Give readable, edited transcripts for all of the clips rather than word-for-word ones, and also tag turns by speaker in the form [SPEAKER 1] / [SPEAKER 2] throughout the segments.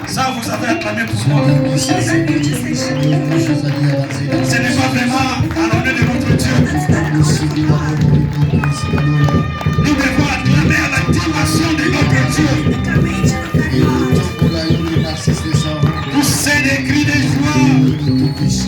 [SPEAKER 1] Ça, vous avez acclamé pour moi. Ce n'est pas vraiment à l'honneur de notre Dieu. Nous devons acclamer à la dimension de notre Dieu. Pousser des cris de joie.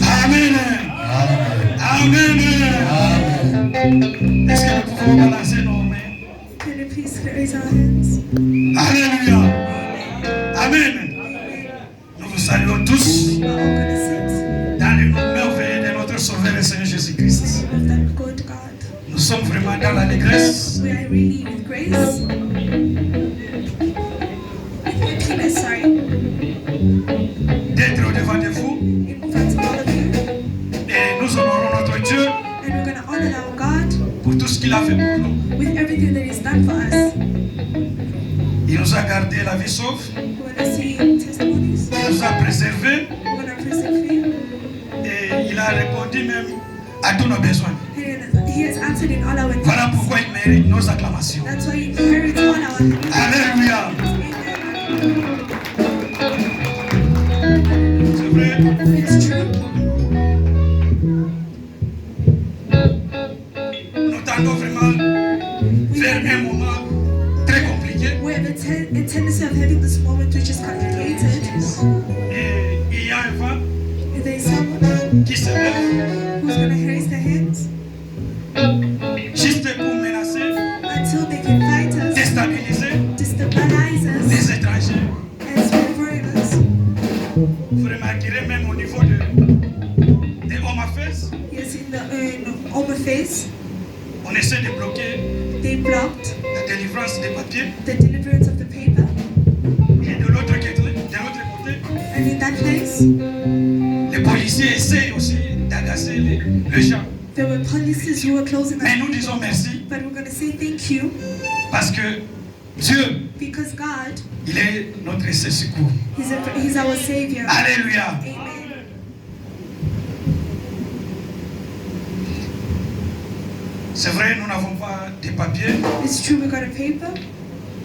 [SPEAKER 1] Amen. Amen. Est-ce que nous pouvons balancer nos mains?
[SPEAKER 2] Can you please raise our hands?
[SPEAKER 1] Alléluia. Amen. Nous vous saluons tous
[SPEAKER 2] We're all gonna sit
[SPEAKER 1] dans le nom merveilleux de notre Sauveur et Seigneur Jésus-Christ.
[SPEAKER 2] of that good God.
[SPEAKER 1] Nous sommes vraiment dans l'allégresse.
[SPEAKER 2] We are really with grace. Happiness, sorry.
[SPEAKER 1] D'être au-devant de vous.
[SPEAKER 2] In front of all of you.
[SPEAKER 1] Et nous honorons notre Dieu
[SPEAKER 2] And we're gonna honor our God
[SPEAKER 1] pour tout ce qu'il a fait pour nous.
[SPEAKER 2] with everything that He's done for us.
[SPEAKER 1] Il nous a gardé la vie sauve.
[SPEAKER 2] We're gonna see testimonies.
[SPEAKER 1] Il nous a préservés.
[SPEAKER 2] We're gonna persevere.
[SPEAKER 1] Et il a répondu même à tous nos besoins.
[SPEAKER 2] And He has answered in all our
[SPEAKER 1] Voilà
[SPEAKER 2] needs.
[SPEAKER 1] pourquoi il mérite nos acclamations.
[SPEAKER 2] That's why He inherits all our
[SPEAKER 1] Alléluia.
[SPEAKER 2] Amen.
[SPEAKER 1] C'est vrai.
[SPEAKER 2] It's true.
[SPEAKER 1] Nous tendons vraiment vers un moment très compliqué.
[SPEAKER 2] We have a tendency of having this moment which is complicated.
[SPEAKER 1] Et il y a un vent
[SPEAKER 2] If there is someone
[SPEAKER 1] qui se lève
[SPEAKER 2] who's going to raise their hands
[SPEAKER 1] juste pour menacer,
[SPEAKER 2] until they can fight us,
[SPEAKER 1] déstabiliser
[SPEAKER 2] destabilize us
[SPEAKER 1] les étrangers.
[SPEAKER 2] as foreigners.
[SPEAKER 1] Vous remarquerez même au niveau des hommes à fesses,
[SPEAKER 2] Yes, in the face,
[SPEAKER 1] on essaie de bloquer
[SPEAKER 2] they blocked
[SPEAKER 1] la délivrance des papiers.
[SPEAKER 2] the deliverance of the paper.
[SPEAKER 1] Et de l'autre côté,
[SPEAKER 2] And in that place,
[SPEAKER 1] les policiers essaient aussi d'agacer les gens.
[SPEAKER 2] there were police who were closing
[SPEAKER 1] Mais
[SPEAKER 2] us.
[SPEAKER 1] nous disons merci
[SPEAKER 2] But we're going to say thank you
[SPEAKER 1] parce que Dieu,
[SPEAKER 2] because God,
[SPEAKER 1] il est notre secours.
[SPEAKER 2] He's our Savior.
[SPEAKER 1] Alléluia.
[SPEAKER 2] Amen.
[SPEAKER 1] C'est vrai, nous n'avons pas de papiers.
[SPEAKER 2] It's true we got a paper.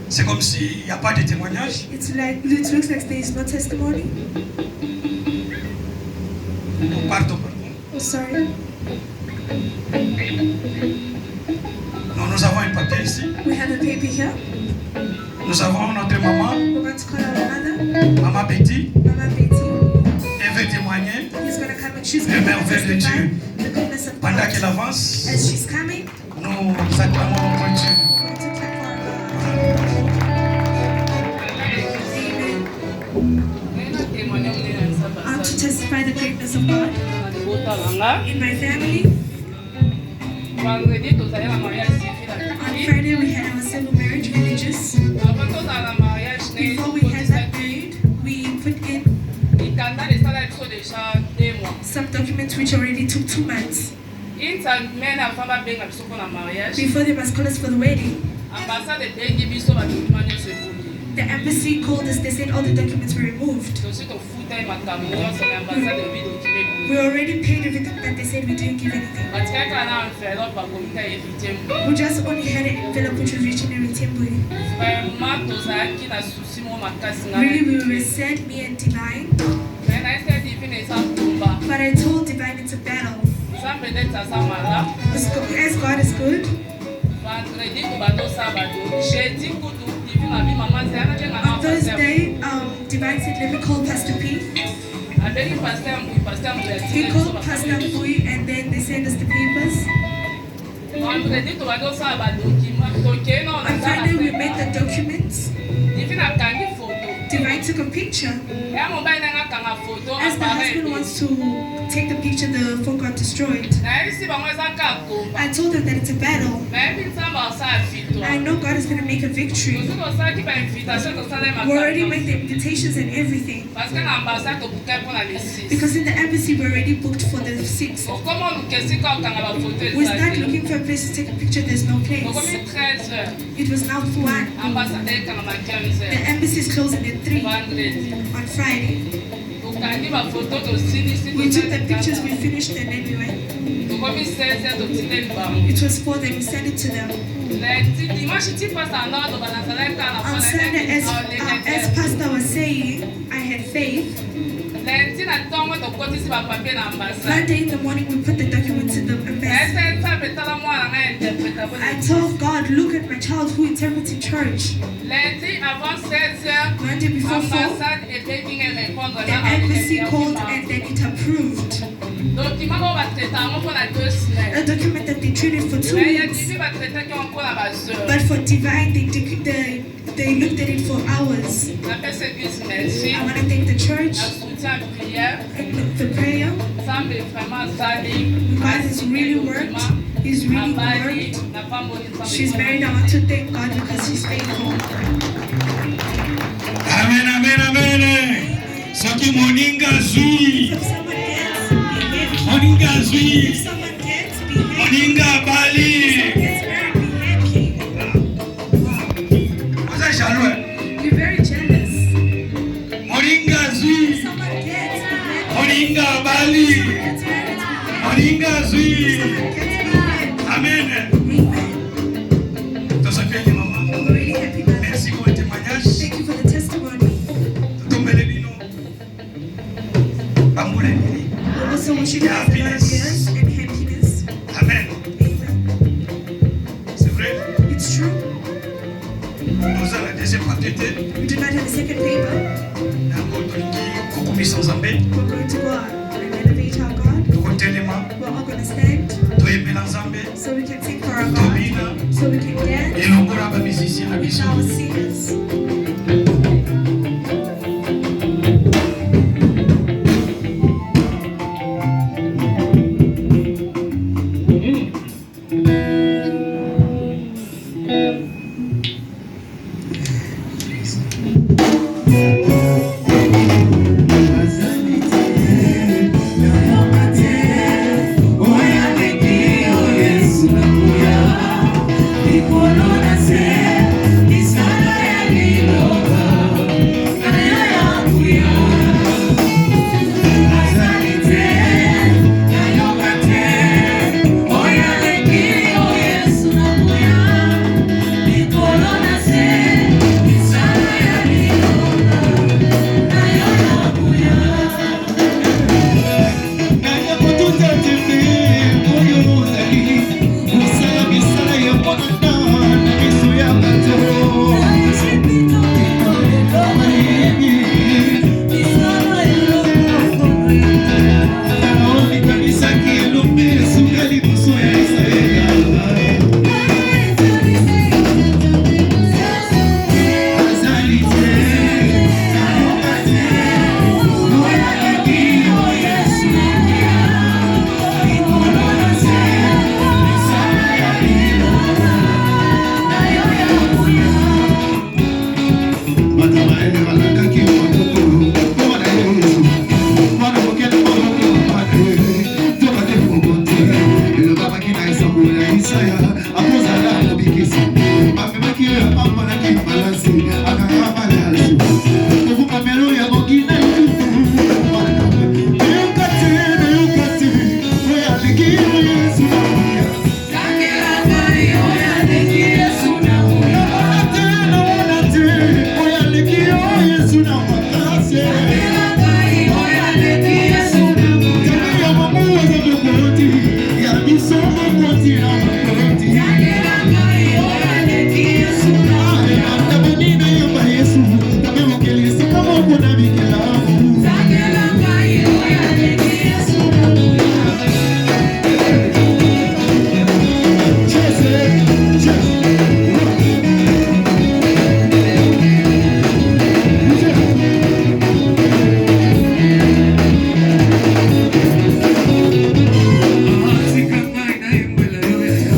[SPEAKER 1] C'est comme s'il n'y a pas de témoignage.
[SPEAKER 2] It looks like there is no testimony.
[SPEAKER 1] Pardon.
[SPEAKER 2] Oh, sorry.
[SPEAKER 1] Non, nous avons un papier ici.
[SPEAKER 2] We have a paper here.
[SPEAKER 1] Nous avons notre maman,
[SPEAKER 2] We're going to call our mother,
[SPEAKER 1] maman Betty.
[SPEAKER 2] Mama Betty.
[SPEAKER 1] Elle veut témoigner
[SPEAKER 2] He's going to come and she's
[SPEAKER 1] le
[SPEAKER 2] going to
[SPEAKER 1] merveille de
[SPEAKER 2] testify
[SPEAKER 1] Dieu.
[SPEAKER 2] the goodness of
[SPEAKER 1] Pendant
[SPEAKER 2] God.
[SPEAKER 1] qu'elle avance,
[SPEAKER 2] As she's coming,
[SPEAKER 1] nous acclamons notre Dieu.
[SPEAKER 2] we're going to clap for our God. Amen. To testify the greatness of God. In my family, on Friday we had our civil marriage religious. Before we had that married, we put in some documents which already took 2 months. Before they must call us for the wedding, the embassy called us, they said all the documents were removed. We already paid everything, but they said we didn't give anything. We just only had an envelope which was written in Tembury. Really, we were sad, me and Divine. But I told Divine it's a battle. As God is good. On Thursday, Divine said, let me call Pastor P. He called Pastor Mbui and then they sent us the papers. On Friday, we made the documents. Divine took a picture. As the husband wants to take the picture, the phone got destroyed. I told them that it's a battle. I know God is going to make a victory. We already made the invitations and everything. Because in the embassy, we already booked for the 6th. We start looking for a place to take a picture, there's no place. It was now 1. The embassy is closing at 3 on Friday. We took the pictures, we finished, and then we went. It was for them, we sent it to them. On Sunday, as Pastor was saying, I had faith. Monday in the morning, we put the documents in the embassy. I told God, look at my child who interprets in church. Monday before 4, the embassy called and then it approved. A document that they treated for 2 weeks. But for divine, they looked at it for hours. I want to thank the church and the prayer. God has really worked. He's really worked. She's married. I want to thank God because He's faithful.
[SPEAKER 1] Amen, amen, amen. Soki moninga zui. Moninga zui. Moninga bali. What's that, Charlotte?
[SPEAKER 2] You're very jealous.
[SPEAKER 1] Moninga zui. Moninga bali. Moninga zui. Amen.
[SPEAKER 2] I'm really happy about that.
[SPEAKER 1] Merci pour le témoignage.
[SPEAKER 2] Thank you for the testimony. We also wish you guys a lot of years and happiness.
[SPEAKER 1] Amen.
[SPEAKER 2] Amen.
[SPEAKER 1] C'est vrai.
[SPEAKER 2] It's true.
[SPEAKER 1] Nous avons la deuxième quantité.
[SPEAKER 2] We do not have a second paper.
[SPEAKER 1] We're going
[SPEAKER 2] to go out and elevate our God. We're all going to stand so we can sing for our God, so we can dance with our singers.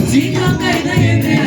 [SPEAKER 3] Zika kaida yende